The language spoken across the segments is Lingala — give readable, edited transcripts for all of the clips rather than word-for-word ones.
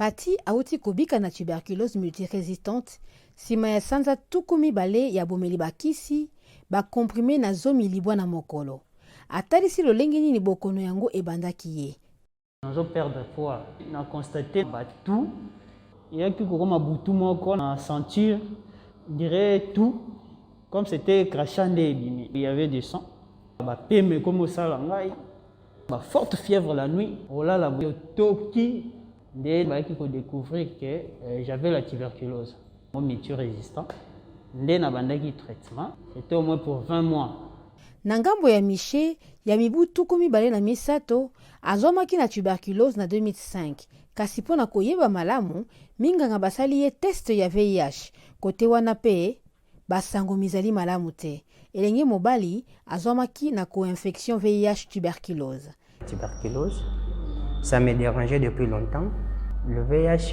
Pati auti kobika na tuberculose multirésistante, sima ya sanza tukumi bale ya bomeli bakisi, bakomprime na zomi libwa na mokolo. Atalisi lolenge nini bokono yango ebandaki ye. Nazo perdre foi. Na constaté tout. Il y a qui comme butu moko na sentir, on dirait tout comme c'était crachant des bimi. Il y avait du sang. Ba peme comme ça la ngai. Ba forte fièvre la nuit. Oh là la toki de ba qui découvrir que j'avais la tuberculose. Mon métier résistant. Ndé na bandaki traitement. C'était au moins pour 20 mois. Na ngambo ya Miché, ya mibu tukumi bale na misato, azomaki na tuberculose na 2005. Kasi pona koyeba malamu, minganga basali ye test ya VIH. Kote wana pe, basango mizali malamu te. Elenge mobali, azomaki na co-infection VIH tuberculose. Tuberculose, ça me dérangeait depuis longtemps. Le VIH,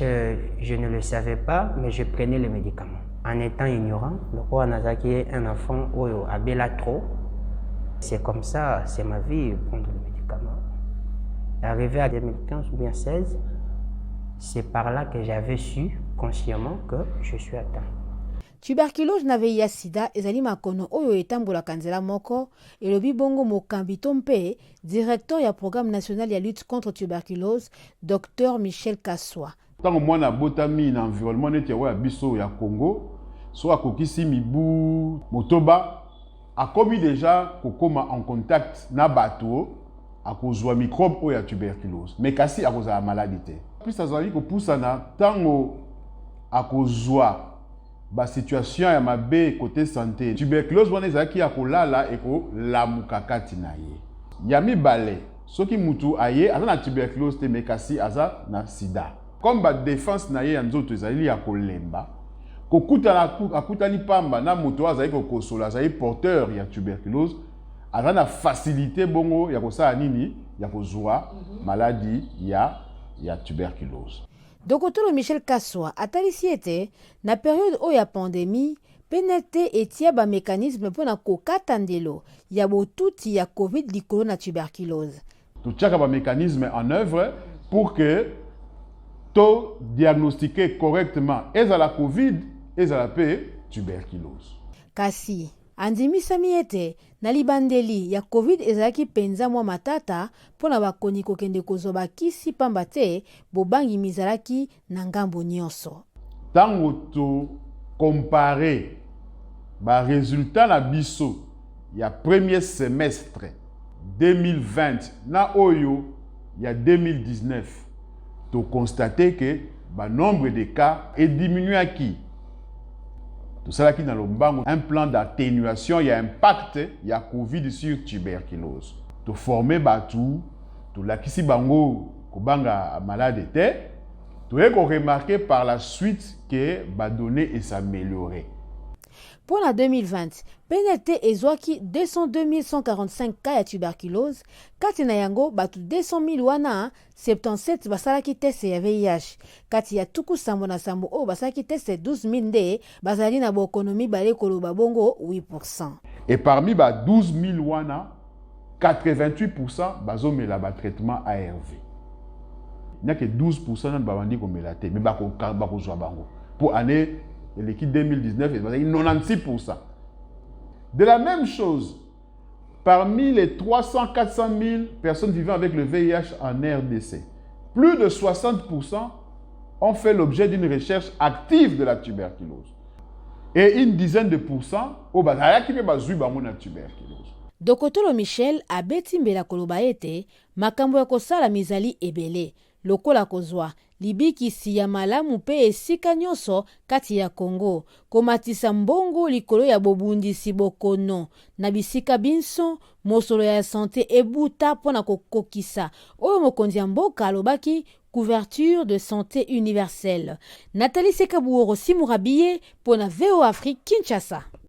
je ne le savais pas, mais je prenais les médicaments. En étant ignorant, le roi Nazaki est un enfant où abela trop. C'est comme ça, c'est ma vie, prendre les médicaments. Arrivé à 2015 ou bien 2016, c'est par là que j'avais su consciemment que je suis atteint. Tuberculose na VIH sida ezali makono oyo etambola kanzela moko elobi bongo mokambi tompe directeur ya programme national ya lutte contre tuberculose Dr Michel Kassoa. Tango mwana botami na environnement neti ya biso ya Congo, so akokisi mibu motoba a commis déjà kokoma en contact na bato a kozwa microbe o ya tuberculose mais kasi a kozala maladie te plus azali ko pusana tango a kozwa ba situation ya mabe côté santé tuberculose wana ezaki ya kolala eko lamuka kati na ye ya mibale soki mutu aye aza na tuberculose te mais kasi aza na sida comme ba défense na ye ya nzoto ezali ya kolemba akutani pamba na moto azali kokosola azali porteur ya tuberculose aza na facilité bongo ya kosala nini ya kozwa maladie ya tuberculose. Dokotolo Michel Kassoa atalisi ete na période oyo ya pandémie penete etia ba mécanisme pona kokata ndelo ya botuti ya COVID likolo na tuberculose. Totiaka ba mécanisme en œuvre pour que to diagnostiquer correctement ezala COVID ezala pe tuberculose. Kasi andimisami ete na libandeli ya COVID ezalaki penza mwa matata pona bakoni kokende kozwa bakisi pamba te bobangi mizalaki na ngambo nyonso. Tango to comparer ba résultat na biso ya premier semestre 2020 na oyo ya 2019 to constater que ba nombre de cas est diminué à qui? Tout ça qui dans le bango un plan d'atténuation, il y a impact, il y a Covid sur tuberculose. To former batu, to la kisi bango kobanga malade te, to eko remarquer par la suite que ba donné et s'améliorer. Pour la 2020, PNLT ezwaki 202 145 cas ya tuberculose, kati na yango batu 200 000 wana 77 basalaki test ya VIH. Kati ya tuku sambo na sambo o basalaki test 12 000 nde bazali na bokonomi bale koloba bongo 8%. Et parmi ba 12 000 wana, 88% bazomela ba traitement ARV. Il n'y a que 12% nan babandi komela te, mais bako zwa bango. Pour année l'équipe 2019 est 96%. De la même chose, parmi les 300-400 000 personnes vivant avec le VIH en RDC, plus de 60% ont fait l'objet d'une recherche active de la tuberculose. Et une dizaine de pourcents au bazaya qui peut bazui bango na tuberculose. Dokotolo Michel abeti mbela koloba ete makambo ya kosala mizali ebele. Lokola kozwa libikisi ya malamu pe esika nyonso kati ya Congo komatisa mbongo likolo ya bobundisi bokono na bisika binso mosolo ya santé ebuta pona kokokisa oyo mokonzi ya mboka alobaki couverture de santé universelle. Nathalie Sekabuoro Simurabiye pona VO Afrique Kinshasa.